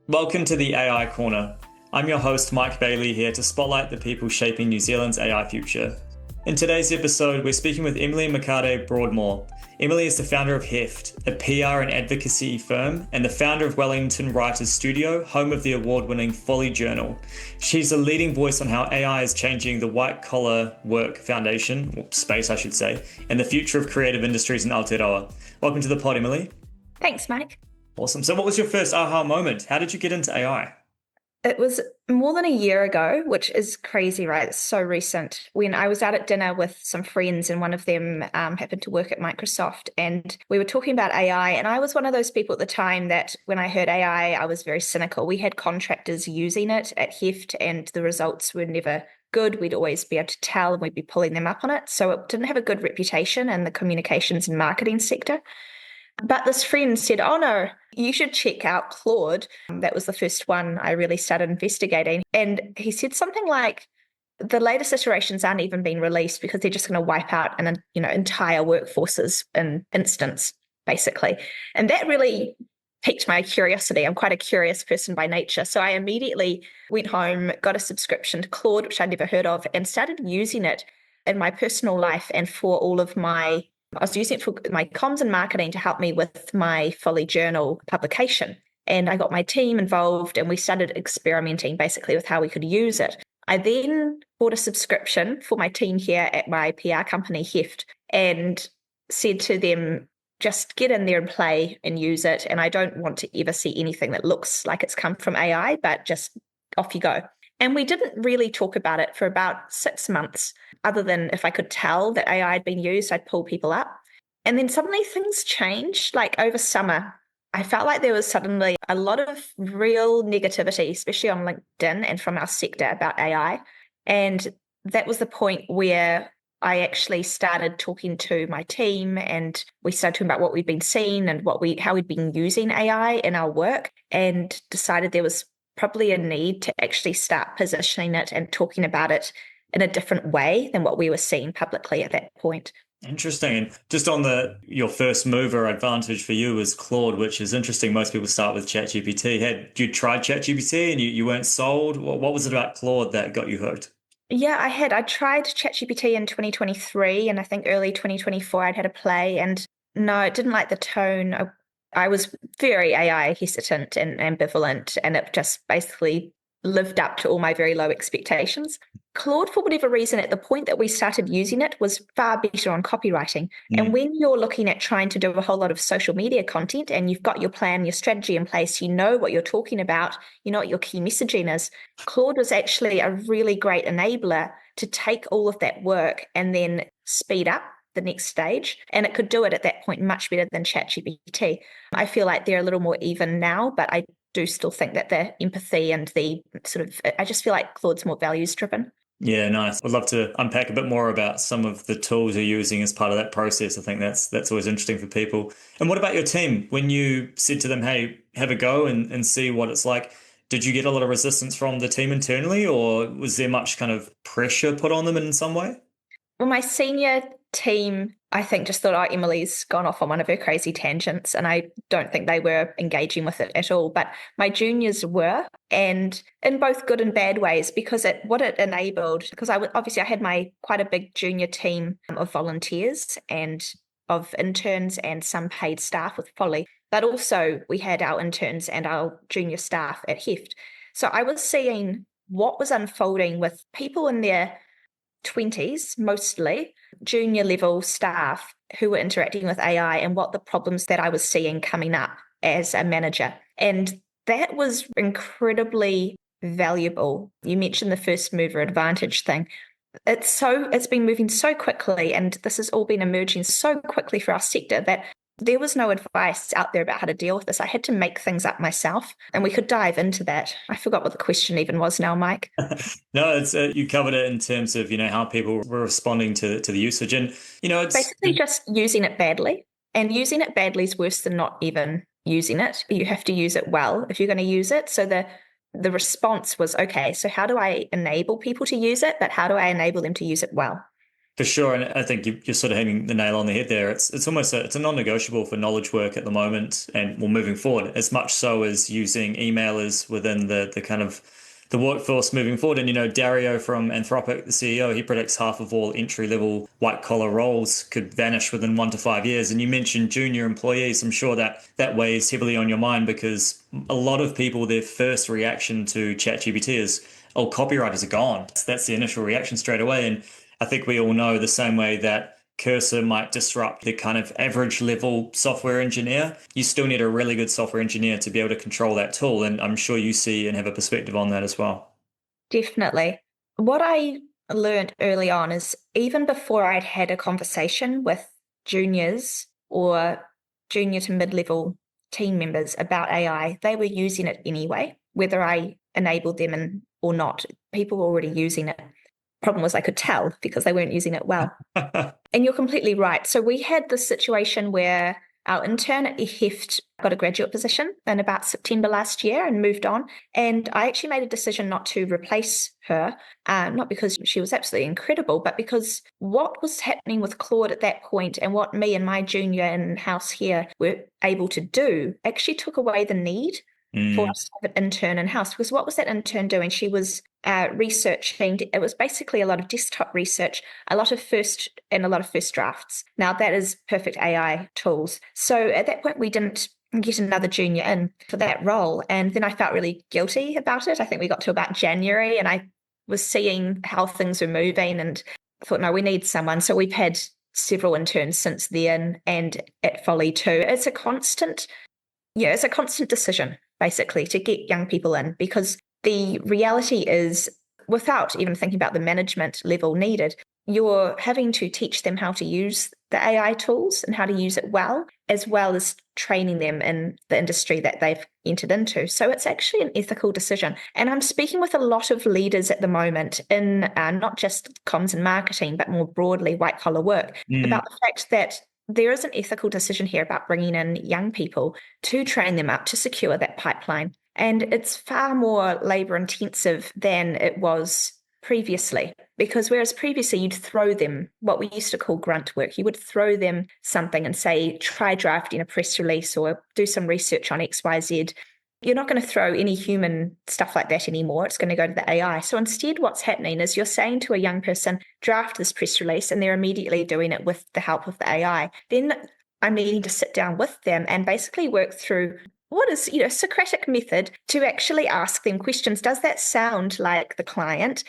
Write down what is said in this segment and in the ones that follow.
Welcome to the AI Corner. I'm your host, Mike Bailey, here to spotlight the people shaping New Zealand's AI future. In today's episode, we're speaking with Emily Makere Broadmore. Emily is the founder of Heft, a PR and advocacy firm, and the founder of Wellington Writers Studio, home of the award-winning Folly Journal. She's a leading voice on how AI is changing the white-collar work foundation, or space I should say, and the future of creative industries in Aotearoa. Welcome to the pod, Emily. Thanks, Mike. Awesome. So what was your first aha moment? How did you get into AI? It was more than a year ago, which is crazy, right? It's so recent. When I was out at dinner with some friends and one of them happened to work at Microsoft, and we were talking about AI, and I was one of those people at the time that when I heard AI, I was very cynical. We had contractors using it at Heft and the results were never good. We'd always be able to tell and we'd be pulling them up on it. So it didn't have a good reputation in the communications and marketing sector. But this friend said, oh no, you should check out Claude. That was the first one I really started investigating. And he said something like, the latest iterations aren't even being released because they're just going to wipe out entire workforces in instance, basically. And that really piqued my curiosity. I'm quite a curious person by nature. So I immediately went home, got a subscription to Claude, which I'd never heard of, and started using it in my personal life and for all of I was using it for my comms and marketing to help me with my Folly Journal publication. And I got my team involved and we started experimenting basically with how we could use it. I then bought a subscription for my team here at my PR company, Heft, and said to them, just get in there and play and use it. And I don't want to ever see anything that looks like it's come from AI, but just off you go. And we didn't really talk about it for about 6 months, other than if I could tell that AI had been used, I'd pull people up. And then suddenly things changed. Like over summer, I felt like there was suddenly a lot of real negativity, especially on LinkedIn and from our sector about AI. And that was the point where I actually started talking to my team and we started talking about what we'd been seeing and how we'd been using AI in our work, and decided there was probably a need to actually start positioning it and talking about it in a different way than what we were seeing publicly at that point. Interesting. And just on your first mover advantage for you was Claude, which is interesting. Most people start with ChatGPT. Had you tried ChatGPT and you weren't sold? What was it about Claude that got you hooked? Yeah, I had. I tried ChatGPT in 2023 and I think early 2024 I'd had a play, and no, I didn't like the tone. I was very AI hesitant and ambivalent, and it just basically lived up to all my very low expectations. Claude, for whatever reason, at the point that we started using it, was far better on copywriting. And when you're looking at trying to do a whole lot of social media content and you've got your plan, your strategy in place, you know what you're talking about, you know what your key messaging is, Claude was actually a really great enabler to take all of that work and then speed up the next stage. And it could do it at that point much better than ChatGPT. I feel like they're a little more even now, but I do still think that the empathy and I just feel like Claude's more values driven. Yeah, nice. I'd love to unpack a bit more about some of the tools you're using as part of that process. I think that's always interesting for people. And what about your team? When you said to them, hey, have a go and see what it's like, did you get a lot of resistance from the team internally, or was there much kind of pressure put on them in some way? Well, my senior team, I think, just thought, oh, Emily's gone off on one of her crazy tangents, and I don't think they were engaging with it at all. But my juniors were, and in both good and bad ways, because what it enabled, because obviously I had quite a big junior team of volunteers and of interns and some paid staff with Folly, but also we had our interns and our junior staff at Heft. So I was seeing what was unfolding with people in their 20s, mostly junior level staff who were interacting with AI, and what the problems that I was seeing coming up as a manager. And that was incredibly valuable. You mentioned the first mover advantage thing. It's been moving so quickly, and this has all been emerging so quickly for our sector that there was no advice out there about how to deal with this. I had to make things up myself, and we could dive into that. I forgot what the question even was now, Mike. No, it's you covered it in terms of how people were responding to the usage, and it's basically just using it badly. And using it badly is worse than not even using it. You have to use it well if you're going to use it. So the response was, okay, so how do I enable people to use it, but how do I enable them to use it well? For sure, and I think you're sort of hitting the nail on the head there. It's almost it's a non-negotiable for knowledge work at the moment, and well, moving forward, as much so as using emailers within the kind of the workforce moving forward. And Dario from Anthropic, the CEO, he predicts half of all entry-level white-collar roles could vanish within 1 to 5 years. And you mentioned junior employees. I'm sure that weighs heavily on your mind because a lot of people, their first reaction to ChatGPT is, "Oh, copywriters are gone." That's the initial reaction straight away, and I think we all know the same way that Cursor might disrupt the kind of average level software engineer. You still need a really good software engineer to be able to control that tool. And I'm sure you see and have a perspective on that as well. Definitely. What I learned early on is even before I'd had a conversation with juniors or junior to mid-level team members about AI, they were using it anyway, whether I enabled them or not. People were already using it. Problem was I could tell because they weren't using it well. And you're completely right. So we had this situation where our intern at Heft got a graduate position in about September last year and moved on. And I actually made a decision not to replace her, not because she was absolutely incredible, but because what was happening with Claude at that point and what me and my junior in-house here were able to do actually took away the need for us to have an intern in-house. Because what was that intern doing? She was researching. It was basically a lot of desktop research, a lot of first drafts. Now that is perfect AI tools. So at that point, we didn't get another junior in for that role. And then I felt really guilty about it. I think we got to about January and I was seeing how things were moving and thought, no, we need someone. So we've had several interns since then and at Folly too. It's a constant decision, basically, to get young people in, because the reality is, without even thinking about the management level needed, you're having to teach them how to use the AI tools and how to use it well as training them in the industry that they've entered into. So it's actually an ethical decision. And I'm speaking with a lot of leaders at the moment in not just comms and marketing, but more broadly white collar work, about the fact that there is an ethical decision here about bringing in young people to train them up to secure that pipeline. And it's far more labor intensive than it was previously, because whereas previously you'd throw them what we used to call grunt work, you would throw them something and say, try drafting a press release or do some research on XYZ. You're not going to throw any human stuff like that anymore. It's going to go to the AI. So instead, what's happening is you're saying to a young person, draft this press release, and they're immediately doing it with the help of the AI. Then I'm needing to sit down with them and basically work through what is, Socratic method to actually ask them questions. Does that sound like the client?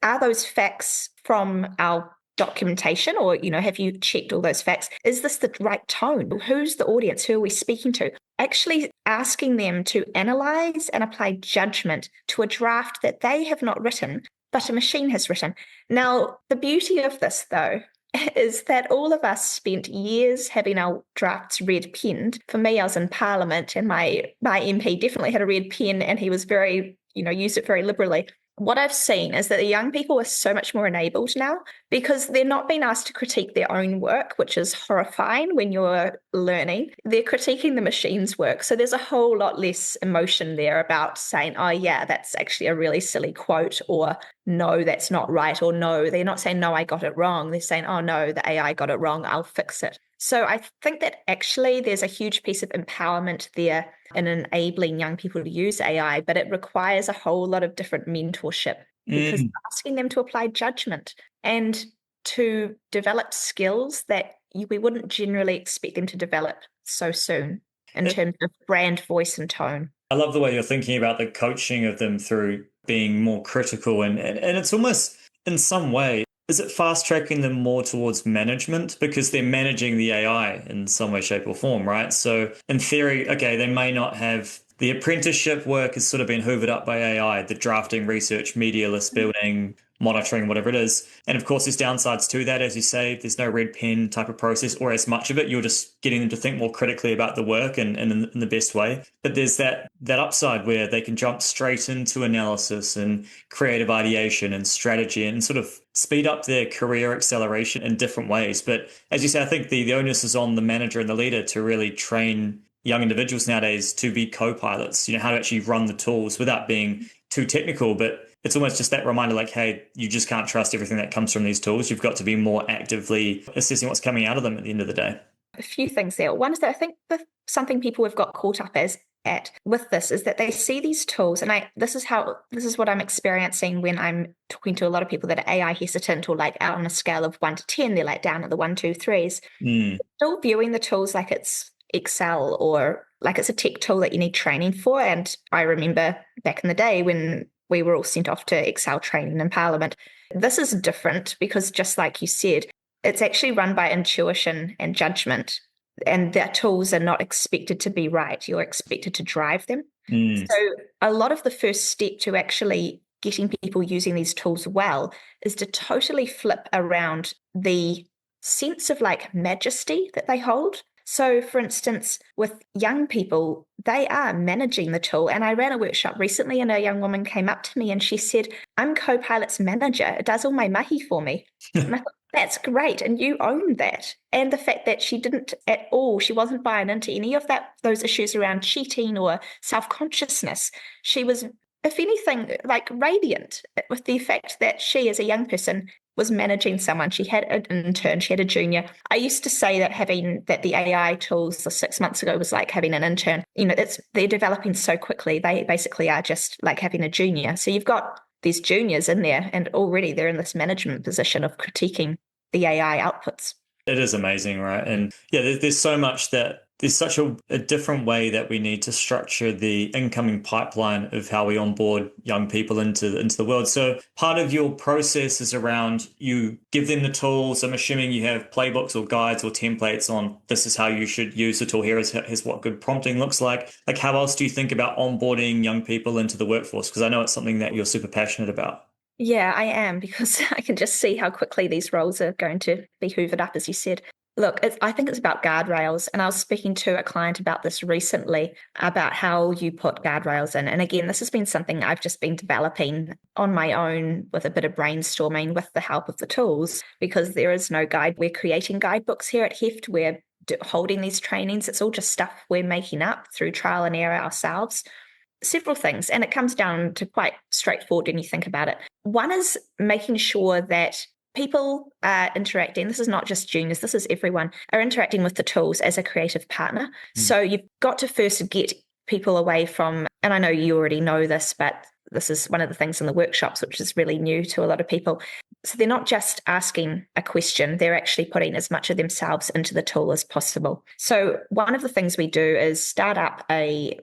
Are those facts from our documentation, or have you checked all those facts? Is this the right tone? Who's the audience? Who are we speaking to? Actually asking them to analyze and apply judgment to a draft that they have not written, but a machine has written. Now, the beauty of this, though, is that all of us spent years having our drafts red penned. For me, I was in Parliament and my MP definitely had a red pen and he was very, used it very liberally. What I've seen is that the young people are so much more enabled now because they're not being asked to critique their own work, which is horrifying when you're learning. They're critiquing the machine's work. So there's a whole lot less emotion there about saying, oh, yeah, that's actually a really silly quote, or no, that's not right, or no, they're not saying, no, I got it wrong. They're saying, oh, no, the AI got it wrong, I'll fix it. So I think that actually there's a huge piece of empowerment there in enabling young people to use AI, but it requires a whole lot of different mentorship because asking them to apply judgment and to develop skills that we wouldn't generally expect them to develop so soon in terms of brand, voice, and tone. I love the way you're thinking about the coaching of them through being more critical, and it's almost in some way, is it fast tracking them more towards management because they're managing the AI in some way, shape, or form, right? So in theory, okay, they may not have the apprenticeship work has sort of been hoovered up by AI, the drafting, research, media list building, monitoring, whatever it is. And of course, there's downsides to that. As you say, there's no red pen type of process or as much of it. You're just getting them to think more critically about the work and in the best way. But there's that upside where they can jump straight into analysis and creative ideation and strategy and sort of speed up their career acceleration in different ways. But as you say, I think the onus is on the manager and the leader to really train young individuals nowadays to be co-pilots, how to actually run the tools without being too technical, but it's almost just that reminder like, hey, you just can't trust everything that comes from these tools. You've got to be more actively assessing what's coming out of them at the end of the day. A few things there. One is that I think something people have got caught up at with this is that they see these tools, and this is what I'm experiencing when I'm talking to a lot of people that are AI hesitant, or like out on a scale of 1 to 10, they're like down at the 1, 2, 3s. Still viewing the tools like it's Excel or like it's a tech tool that you need training for. And I remember back in the day when we were all sent off to Excel training in Parliament. This is different because, just like you said, it's actually run by intuition and judgment, and the tools are not expected to be right. You're expected to drive them. So a lot of the first step to actually getting people using these tools well is to totally flip around the sense of like majesty that they hold. So, for instance, with young people, they are managing the tool. And I ran a workshop recently, and a young woman came up to me and she said, I'm Copilot's manager. It does all my mahi for me. And I thought, that's great. And you own that. And the fact that she didn't at all, she wasn't buying into any of those issues around cheating or self-consciousness. She was, if anything, like radiant with the fact that she, as a young person, was managing someone. She had an intern, she had a junior. I used to say that the AI tools 6 months ago was like having an intern. They're developing so quickly. They basically are just like having a junior. So you've got these juniors in there, and already they're in this management position of critiquing the AI outputs. It is amazing, right? And yeah, there's so much that there's such a different way that we need to structure the incoming pipeline of how we onboard young people into the world. So part of your process is around you give them the tools. I'm assuming you have playbooks or guides or templates on this is how you should use the tool. Here's what good prompting looks like. Like, how else do you think about onboarding young people into the workforce? Because I know it's something that you're super passionate about. Yeah, I am, because I can just see how quickly these roles are going to be hoovered up, as you said. Look, I think it's about guardrails. And I was speaking to a client about this recently, about how you put guardrails in. And again, this has been something I've just been developing on my own with a bit of brainstorming with the help of the tools, because there is no guide. We're creating guidebooks here at Heft. We're holding these trainings. It's all just stuff we're making up through trial and error ourselves. Several things, and it comes down to quite straightforward when you think about it. One is making sure that people are interacting. This is not just juniors, this is everyone, are interacting with the tools as a creative partner. So you've got to first get people away from, and I know you already know this, but this is one of the things in the workshops, which is really new to a lot of people. So they're not just asking a question, they're actually putting as much of themselves into the tool as possible. So one of the things we do is start up a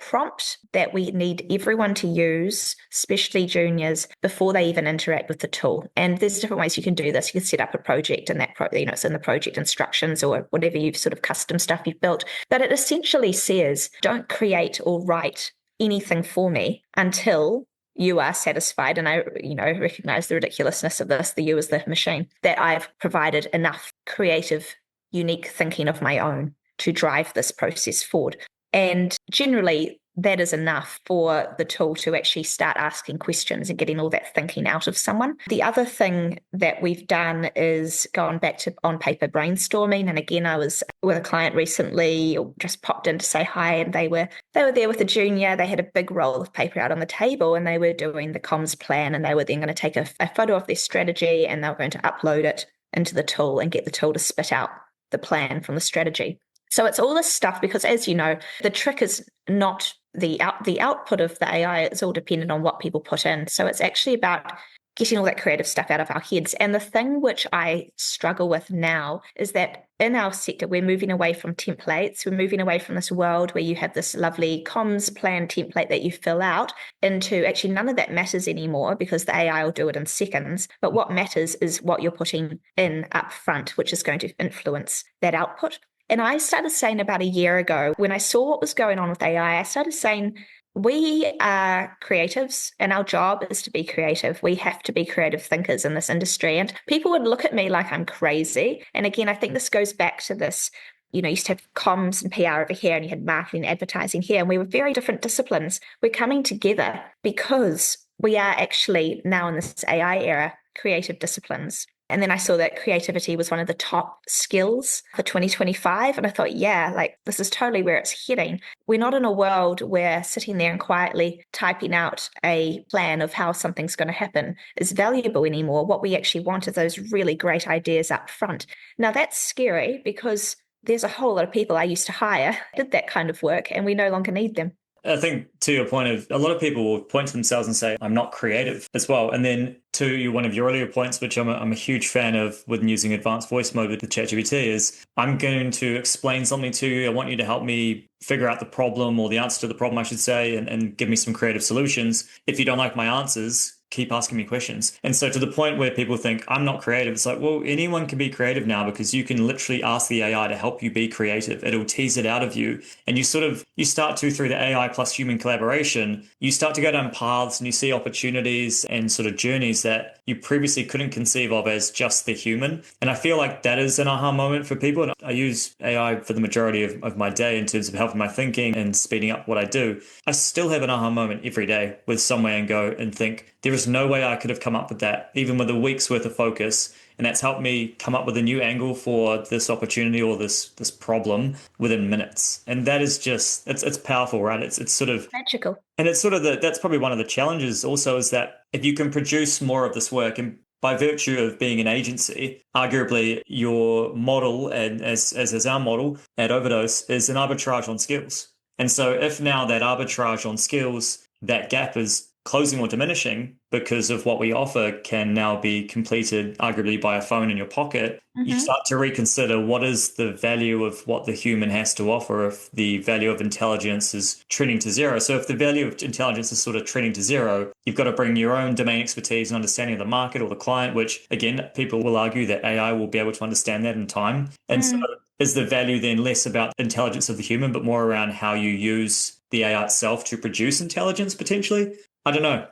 prompt that we need everyone to use, especially juniors, before they even interact with the tool. And there's different ways you can do this. You can set up a project, and it's in the project instructions or whatever you've sort of custom stuff you've built. But it essentially says, don't create or write anything for me until you are satisfied. And I, recognize the ridiculousness of this, the you is the machine, that I've provided enough creative, unique thinking of my own to drive this process forward. And generally, that is enough for the tool to actually start asking questions and getting all that thinking out of someone. The other thing that we've done is gone back to on-paper brainstorming. And again, I was with a client recently, just popped in to say hi, and they were there with a junior. They had a big roll of paper out on the table, and they were doing the comms plan, and they were then going to take a photo of their strategy, and they were going to upload it into the tool and get the tool to spit out the plan from the strategy. So it's all this stuff, because as you know, the trick is not the output of the AI. It's all dependent on what people put in. So it's actually about getting all that creative stuff out of our heads. And the thing which I struggle with now is that in our sector, we're moving away from templates. We're moving away from this world where you have this lovely comms plan template that you fill out into actually none of that matters anymore, because the AI will do it in seconds. But what matters is what you're putting in up front, which is going to influence that output. And I started saying about a year ago, when I saw what was going on with AI, I started saying, we are creatives and our job is to be creative. We have to be creative thinkers in this industry. And people would look at me like I'm crazy. And again, I think this goes back to this, you used to have comms and PR over here, and you had marketing and advertising here, and we were very different disciplines. We're coming together because we are actually now in this AI era, creative disciplines. And then I saw that creativity was one of the top skills for 2025. And I thought, yeah, like this is totally where it's heading. We're not in a world where sitting there and quietly typing out a plan of how something's going to happen is valuable anymore. What we actually want are those really great ideas up front. Now, that's scary because there's a whole lot of people I used to hire did that kind of work, and we no longer need them. I think to your point of a lot of people will point to themselves and say, I'm not creative as well. And then to one of your earlier points, which I'm a huge fan of with using advanced voice mode with the ChatGPT, is I'm going to explain something to you. I want you to help me figure out the problem or the answer to the problem, I should say, and give me some creative solutions. If you don't like my answers, keep asking me questions. And so to the point where people think I'm not creative, it's like, well, anyone can be creative now because you can literally ask the AI to help you be creative. It'll tease it out of you. And you start to, through the AI plus human collaboration, you start to go down paths and you see opportunities and sort of journeys that you previously couldn't conceive of as just the human. And I feel like that is an aha moment for people. And I use AI for the majority of my day in terms of helping my thinking and speeding up what I do. I still have an aha moment every day with somewhere and go and think, there is no way I could have come up with that, even with a week's worth of focus. And that's helped me come up with a new angle for this opportunity or this problem within minutes. And that is just, it's powerful, right? It's sort of magical. And it's sort of that's probably one of the challenges also, is that if you can produce more of this work, and by virtue of being an agency, arguably your model, and as is our model at Overdose, is an arbitrage on skills. And so if now that arbitrage on skills, that gap is closing or diminishing because of what we offer can now be completed arguably by a phone in your pocket, you start to reconsider what is the value of what the human has to offer if the value of intelligence is trending to zero. So if the value of intelligence is sort of trending to zero, you've got to bring your own domain expertise and understanding of the market or the client, which again, people will argue that AI will be able to understand that in time. And so is the value then less about intelligence of the human, but more around how you use the AI itself to produce intelligence potentially? I don't know.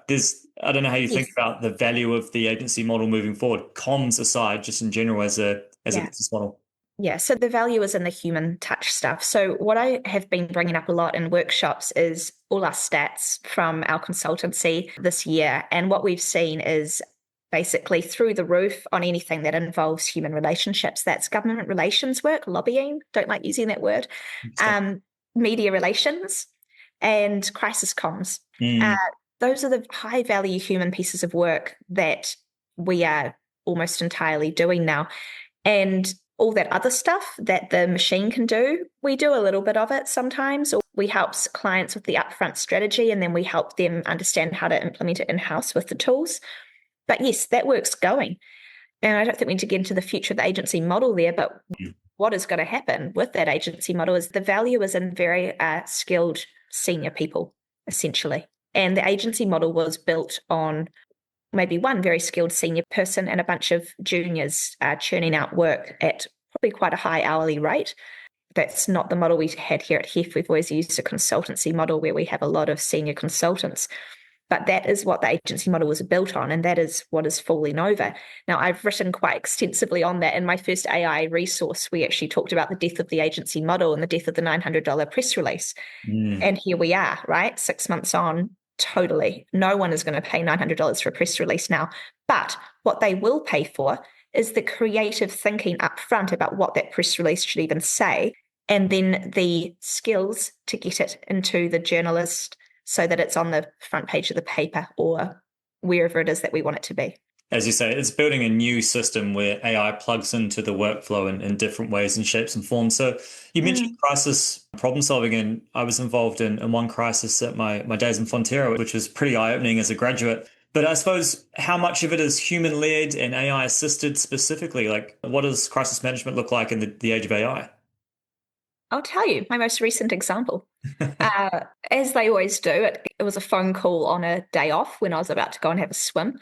I don't know how you think about the value of the agency model moving forward, comms aside, just in general as a business model. Yeah, so the value is in the human touch stuff. So what I have been bringing up a lot in workshops is all our stats from our consultancy this year. And what we've seen is basically through the roof on anything that involves human relationships. That's government relations work, lobbying, don't like using that word, media relations, and crisis comms. Those are the high value human pieces of work that we are almost entirely doing now. And all that other stuff that the machine can do, we do a little bit of it sometimes. Or we help clients with the upfront strategy, and then we help them understand how to implement it in-house with the tools. But yes, that work's going. And I don't think we need to get into the future of the agency model there, but what is going to happen with that agency model is the value is in very skilled senior people, essentially. And the agency model was built on maybe one very skilled senior person and a bunch of juniors churning out work at probably quite a high hourly rate. That's not the model we had here at Heft. We've always used a consultancy model where we have a lot of senior consultants. But that is what the agency model was built on, and that is what is falling over. Now, I've written quite extensively on that. In my first AI resource, we actually talked about the death of the agency model and the death of the $900 press release. And here we are, right? 6 months on, totally. No one is going to pay $900 for a press release now. But what they will pay for is the creative thinking up front about what that press release should even say, and then the skills to get it into the journalist so that it's on the front page of the paper or wherever it is that we want it to be. As you say, it's building a new system where AI plugs into the workflow in different ways and shapes and forms. So you mentioned crisis problem solving, and I was involved in one crisis at my days in Fonterra, which was pretty eye-opening as a graduate. But I suppose how much of it is human-led and AI-assisted specifically? Like, what does crisis management look like in the age of AI? I'll tell you my most recent example. As they always do, it was a phone call on a day off when I was about to go and have a swim.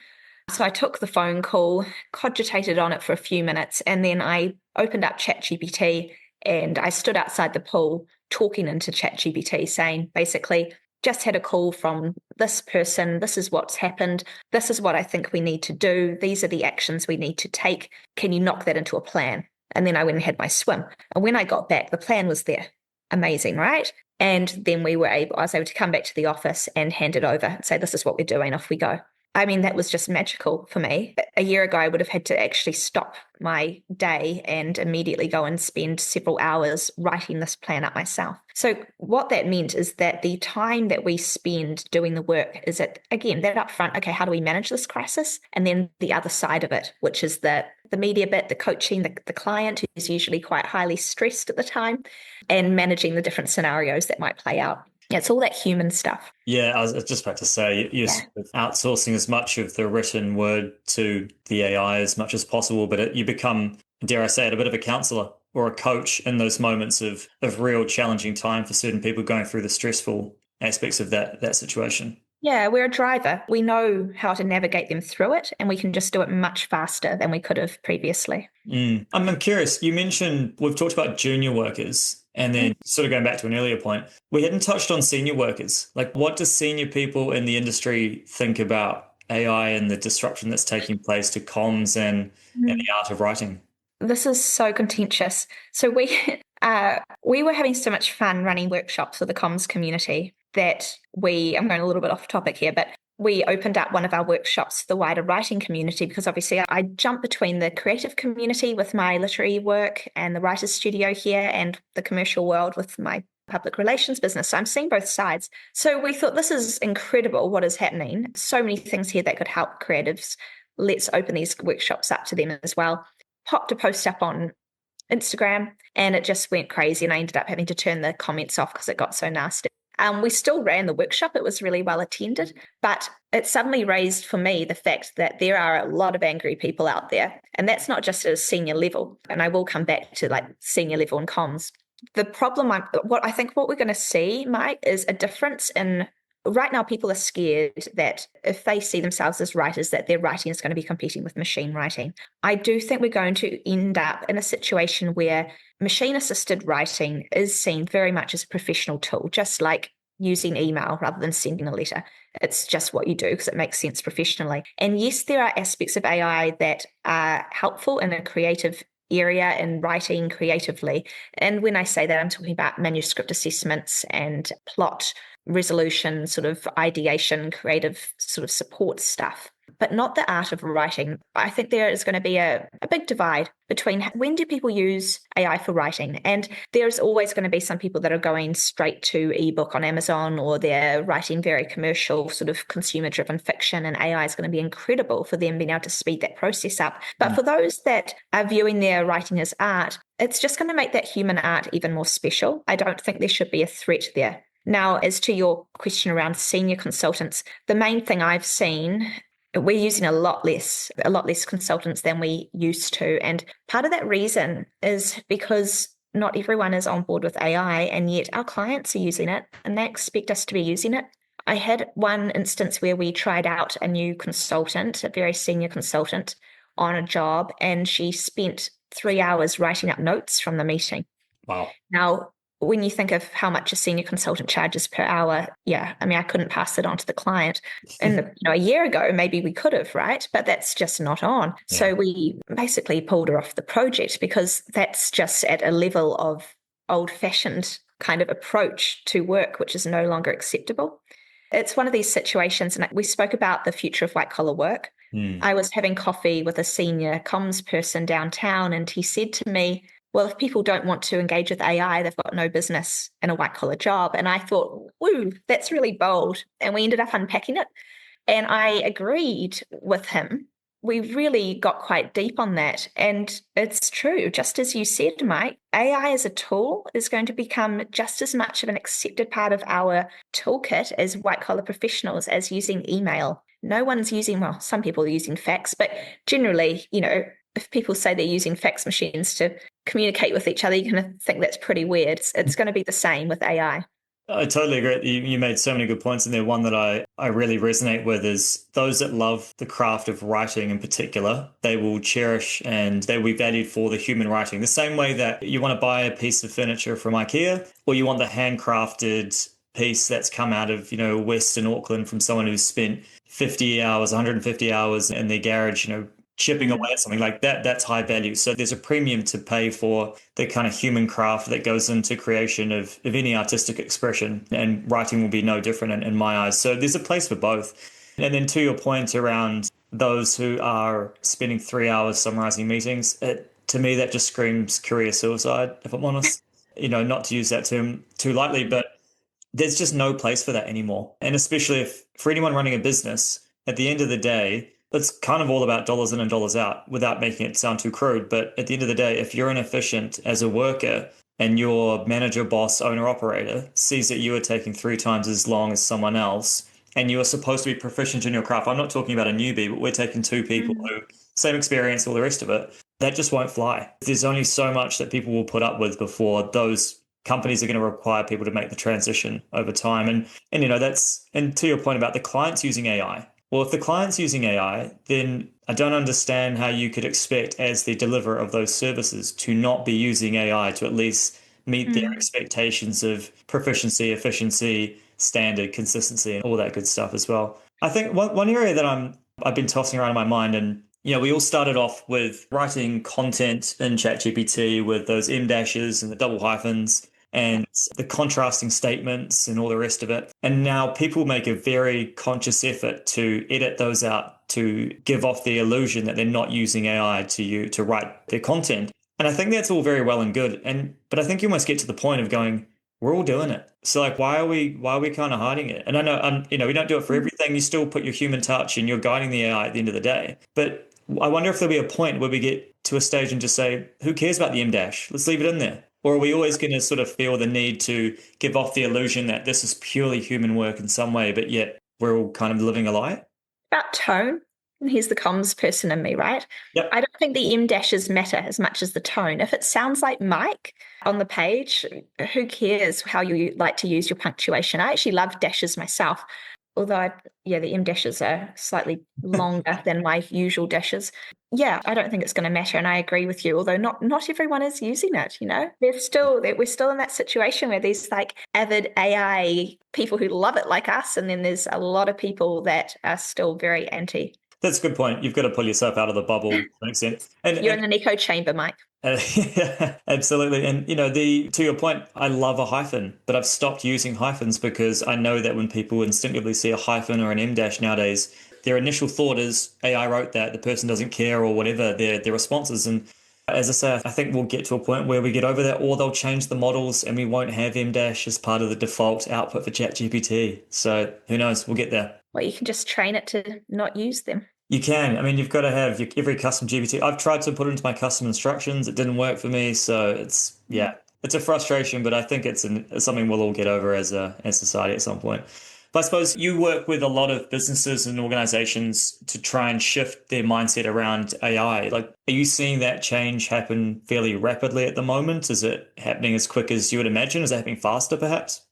So I took the phone call, cogitated on it for a few minutes, and then I opened up ChatGPT and I stood outside the pool talking into ChatGPT saying, basically, just had a call from this person. This is what's happened. This is what I think we need to do. These are the actions we need to take. Can you knock that into a plan? And then I went and had my swim. And when I got back, the plan was there. Amazing, right? And then I was able to come back to the office and hand it over and say, this is what we're doing. Off we go. I mean, that was just magical for me. A year ago, I would have had to actually stop my day and immediately go and spend several hours writing this plan up myself. So what that meant is that the time that we spend doing the work is again, that upfront, okay, how do we manage this crisis? And then the other side of it, which is the media bit, the coaching, the client who's usually quite highly stressed at the time, and managing the different scenarios that might play out. Yeah, it's all that human stuff. Yeah, I was just about to say, you're Yeah. sort of outsourcing as much of the written word to the AI as much as possible, but you become, dare I say it, a bit of a counselor or a coach in those moments of real challenging time for certain people going through the stressful aspects of that situation. Yeah, we're a driver. We know how to navigate them through it, and we can just do it much faster than we could have previously. I'm curious, you mentioned we've talked about junior workers and then sort of going back to an earlier point, we hadn't touched on senior workers. Like, what do senior people in the industry think about AI and the disruption that's taking place to comms and the art of writing? This is so contentious. So we were having so much fun running workshops for the comms community that I'm going a little bit off topic here, but we opened up one of our workshops to the wider writing community because obviously I jump between the creative community with my literary work and the writer's studio here and the commercial world with my public relations business. So I'm seeing both sides. So we thought this is incredible what is happening. So many things here that could help creatives. Let's open these workshops up to them as well. Popped a post up on Instagram and it just went crazy and I ended up having to turn the comments off because it got so nasty. We still ran the workshop. It was really well attended, but it suddenly raised for me the fact that there are a lot of angry people out there. And that's not just at a senior level. And I will come back to like senior level and comms. The problem, what I think what we're going to see, Mike, is a difference in right now people are scared that if they see themselves as writers, that their writing is going to be competing with machine writing. I do think we're going to end up in a situation where machine-assisted writing is seen very much as a professional tool, just like using email rather than sending a letter. It's just what you do because it makes sense professionally. And yes, there are aspects of AI that are helpful in a creative area in writing creatively. And when I say that, I'm talking about manuscript assessments and plot resolution, sort of ideation, creative sort of support stuff, but not the art of writing. I think there is going to be a big divide between when do people use AI for writing? And there's always going to be some people that are going straight to ebook on Amazon or they're writing very commercial, sort of consumer-driven fiction, and AI is going to be incredible for them being able to speed that process up. But for those that are viewing their writing as art, it's just going to make that human art even more special. I don't think there should be a threat there. Now, as to your question around senior consultants, the main thing I've seen, we're using a lot less consultants than we used to. And part of that reason is because not everyone is on board with AI, and yet our clients are using it and they expect us to be using it. I had one instance where we tried out a new consultant, a very senior consultant, on a job, and she spent 3 hours writing up notes from the meeting. Wow. Now, when you think of how much a senior consultant charges per hour, yeah, I mean, I couldn't pass it on to the client. And a year ago, maybe we could have, right? But that's just not on. Yeah. So we basically pulled her off the project because that's just at a level of old-fashioned kind of approach to work, which is no longer acceptable. It's one of these situations, and we spoke about the future of white-collar work. I was having coffee with a senior comms person downtown, and he said to me, well, if people don't want to engage with AI, they've got no business in a white-collar job. And I thought, woo, that's really bold. And we ended up unpacking it. And I agreed with him. We really got quite deep on that. And it's true, just as you said, Mike, AI as a tool is going to become just as much of an accepted part of our toolkit as white-collar professionals, as using email. No one's using, well, some people are using fax, but generally, if people say they're using fax machines to communicate with each other, you're going to think that's pretty weird. It's going to be the same with AI. I totally agree. You made so many good points in there. One that I really resonate with is those that love the craft of writing in particular, they will cherish and they will be valued for the human writing. The same way that you want to buy a piece of furniture from IKEA, or you want the handcrafted piece that's come out of, Western Auckland from someone who's spent 50 hours, 150 hours in their garage, chipping away at something like that. That's high value. So there's a premium to pay for the kind of human craft that goes into creation of any artistic expression, and writing will be no different in my eyes. So there's a place for both. And then to your point around those who are spending 3 hours summarizing meetings, to me, that just screams career suicide, if I'm honest. Not to use that term too lightly, but there's just no place for that anymore. And especially if for anyone running a business, at the end of the day, it's kind of all about dollars in and dollars out without making it sound too crude. But at the end of the day, if you're inefficient as a worker and your manager, boss, owner, operator sees that you are taking 3 times as long as someone else and you are supposed to be proficient in your craft, I'm not talking about a newbie, but we're taking two people Mm. who, same experience, all the rest of it, that just won't fly. There's only so much that people will put up with before those companies are going to require people to make the transition over time. And that's and to your point about the clients using AI. Well, if the client's using AI, then I don't understand how you could expect as the deliverer of those services to not be using AI to at least meet their Mm. expectations of proficiency, efficiency, standard, consistency, and all that good stuff as well. I think one area that I've been tossing around in my mind, and we all started off with writing content in ChatGPT with those M dashes and the double hyphens Yeah. and the contrasting statements and all the rest of it. And now people make a very conscious effort to edit those out to give off the illusion that they're not using AI to write their content. And I think that's all very well and good. But I think you almost get to the point of going, we're all doing it. So like, why are we kind of hiding it? And I know, we don't do it for everything. You still put your human touch and you're guiding the AI at the end of the day. But I wonder if there'll be a point where we get to a stage and just say, who cares about the M dash? Let's leave it in there. Or are we always going to sort of feel the need to give off the illusion that this is purely human work in some way, but yet we're all kind of living a lie? About tone, and here's the comms person in me, right? Yep. I don't think the M dashes matter as much as the tone. If it sounds like Mike on the page, who cares how you like to use your punctuation? I actually love dashes myself, although the M dashes are slightly longer than my usual dashes. Yeah, I don't think it's going to matter, and I agree with you. Although not everyone is using it. We're still in that situation where there's like avid AI people who love it like us, and then there's a lot of people that are still very anti. That's a good point. You've got to pull yourself out of the bubble to an extent. You're in an echo chamber, Mike. Yeah, absolutely. And the to your point, I love a hyphen, but I've stopped using hyphens because I know that when people instinctively see a hyphen or an M dash nowadays, their initial thought is AI wrote that, the person doesn't care or whatever their response is. And as I say, I think we'll get to a point where we get over that, or they'll change the models and we won't have M dash as part of the default output for ChatGPT. So who knows? We'll get there. Well, you can just train it to not use them. You can. I mean, you've got to have every custom GPT. I've tried to put it into my custom instructions. It didn't work for me. So it's a frustration, but I think it's something we'll all get over as a society at some point. But I suppose you work with a lot of businesses and organizations to try and shift their mindset around AI. Like, are you seeing that change happen fairly rapidly at the moment? Is it happening as quick as you would imagine? Is it happening faster, perhaps?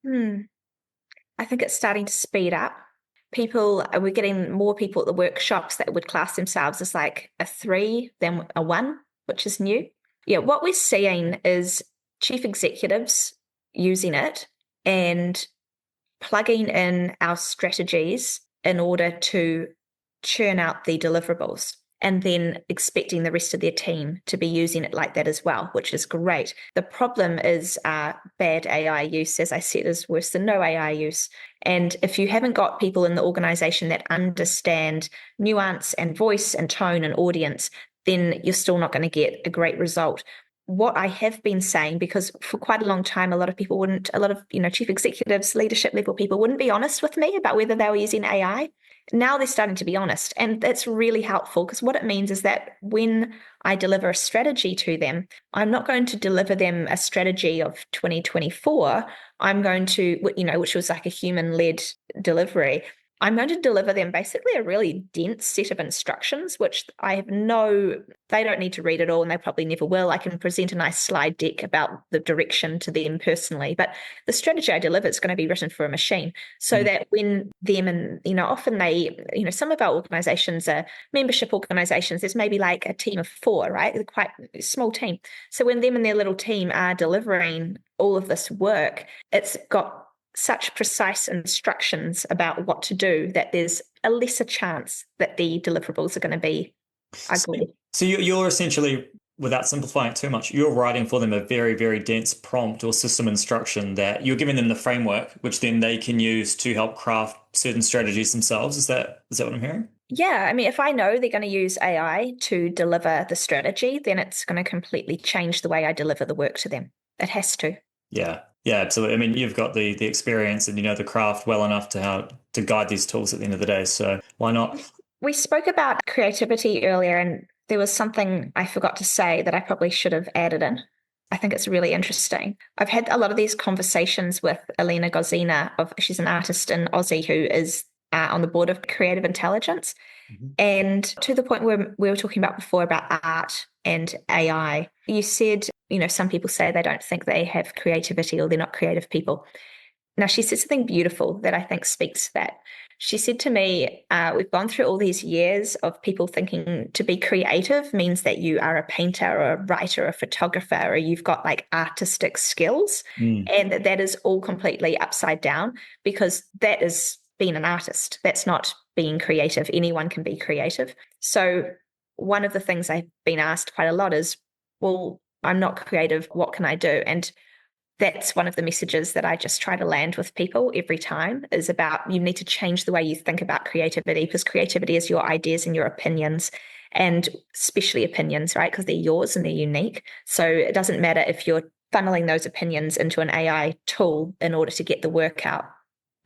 I think it's starting to speed up. We're getting more people at the workshops that would class themselves as like a 3 than a 1, which is new. Yeah, what we're seeing is chief executives using it and plugging in our strategies in order to churn out the deliverables, and then expecting the rest of their team to be using it like that as well, which is great. The problem is bad AI use, as I said, is worse than no AI use. And if you haven't got people in the organization that understand nuance and voice and tone and audience, then you're still not going to get a great result. What I have been saying, because for quite a long time, a lot of chief executives, leadership level people wouldn't be honest with me about whether they were using AI. Now they're starting to be honest. And that's really helpful, because what it means is that when I deliver a strategy to them, I'm not going to deliver them a strategy of 2024. I'm going to, which was like a human-led delivery. I'm going to deliver them basically a really dense set of instructions, which they don't need to read it all, and they probably never will. I can present a nice slide deck about the direction to them personally, but the strategy I deliver is going to be written for a machine, so that when them and, often some of our organizations are membership organizations, there's maybe like a team of 4, right? They're quite a small team. So when them and their little team are delivering all of this work, it's got such precise instructions about what to do that there's a lesser chance that the deliverables are going to be ugly. So you're essentially without simplifying it too much, you're writing for them a very, very dense prompt or system instruction that you're giving them the framework, which then they can use to help craft certain strategies themselves. Is that what I'm hearing? Yeah, I mean, if I know they're going to use AI to deliver the strategy, then it's going to completely change the way I deliver the work to them. It has to. Yeah. Yeah, absolutely. I mean, you've got the experience and you know the craft well enough to how to guide these tools at the end of the day. So why not? We spoke about creativity earlier, and there was something I forgot to say that I probably should have added in. I think it's really interesting. I've had a lot of these conversations with Alina Gozina, she's an artist in Aussie who is on the board of Creative Intelligence. Mhm. And to the point where we were talking about before about art and AI, you said, some people say they don't think they have creativity or they're not creative people. Now, she said something beautiful that I think speaks to that. She said to me, we've gone through all these years of people thinking to be creative means that you are a painter or a writer or a photographer or you've got like artistic skills. Mm. And that is all completely upside down because that is being an artist. That's not being creative. Anyone can be creative. So one of the things I've been asked quite a lot is, well, I'm not creative. What can I do? And that's one of the messages that I just try to land with people every time is about you need to change the way you think about creativity because creativity is your ideas and your opinions and especially opinions, right? Because they're yours and they're unique. So it doesn't matter if you're funneling those opinions into an AI tool in order to get the work out.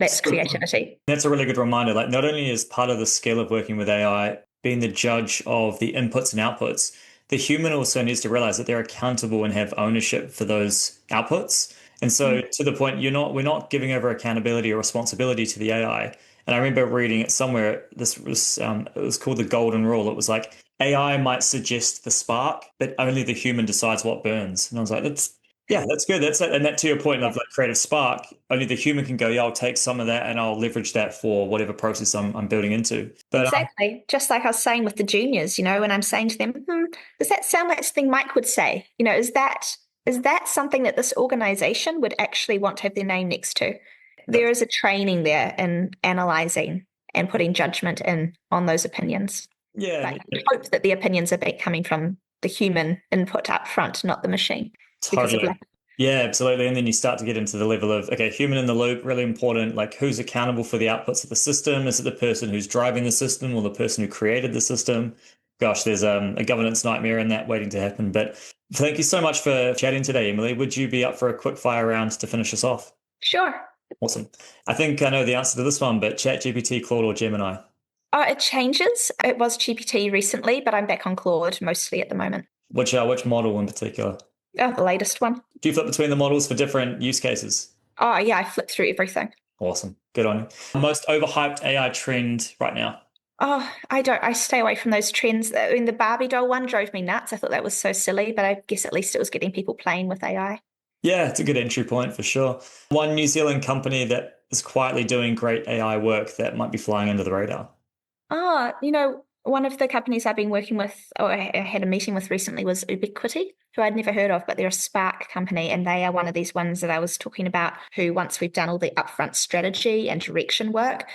That's creativity. That's a really good reminder. Like, not only is part of the skill of working with AI being the judge of the inputs and outputs, the human also needs to realize that they're accountable and have ownership for those outputs. And so, to the point, we're not giving over accountability or responsibility to the AI. And I remember reading it somewhere. It was called the golden rule. It was like AI might suggest the spark, but only the human decides what burns. And I was like, that's good. That's it. And that to your point of like creative spark, only the human can go, yeah, I'll take some of that and I'll leverage that for whatever process I'm building into. But exactly. Just like I was saying with the juniors, when I'm saying to them, does that sound like something Mike would say? Is that something that this organization would actually want to have their name next to? There is a training there in analyzing and putting judgment in on those opinions. yeah, But I hope that the opinions are coming from the human input up front, not the machine. totally. Yeah, absolutely. And then you start to get into the level of, okay, human in the loop, really important. Like, who's accountable for the outputs of the system? Is it the person who's driving the system or the person who created the system? Gosh, there's a governance nightmare in that waiting to happen. But thank you so much for chatting today, Emily. Would you be up for a quick fire round to finish us off? Sure. Awesome. I think I know the answer to this one, but ChatGPT, Claude, or Gemini? Oh, it changes. It was GPT recently, but I'm back on Claude mostly at the moment. Which model in particular? Oh, the latest one. Do you flip between the models for different use cases? Oh, yeah, I flipped through everything. Awesome. Good on you. Most overhyped AI trend right now? Oh, I stay away from those trends. I mean, the Barbie doll one drove me nuts. I thought that was so silly, but I guess at least it was getting people playing with AI. Yeah, it's a good entry point for sure. One New Zealand company that is quietly doing great AI work that might be flying under the radar. Oh, one of the companies I've been working with, or I had a meeting with recently, was Ubiquity, who I'd never heard of, but they're a Spark company, and they are one of these ones that I was talking about, who once we've done all the upfront strategy and direction work,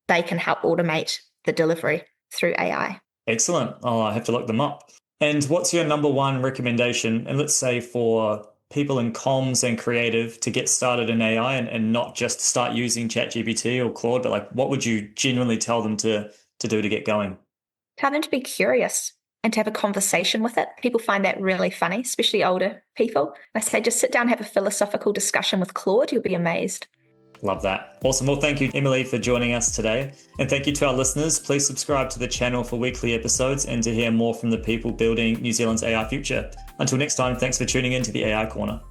they can help automate the delivery through AI. Excellent. I'll have to look them up. And what's your number one recommendation? And let's say for people in comms and creative to get started in AI and not just start using ChatGPT or Claude, but like what would you genuinely tell them to do to get going? Tell them to be curious and to have a conversation with it. People find that really funny, especially older people. I say just sit down and have a philosophical discussion with Claude. You'll be amazed. Love that. Awesome. Well, thank you, Emily, for joining us today. And thank you to our listeners. Please subscribe to the channel for weekly episodes and to hear more from the people building New Zealand's AI future. Until next time, thanks for tuning in to the AI Corner.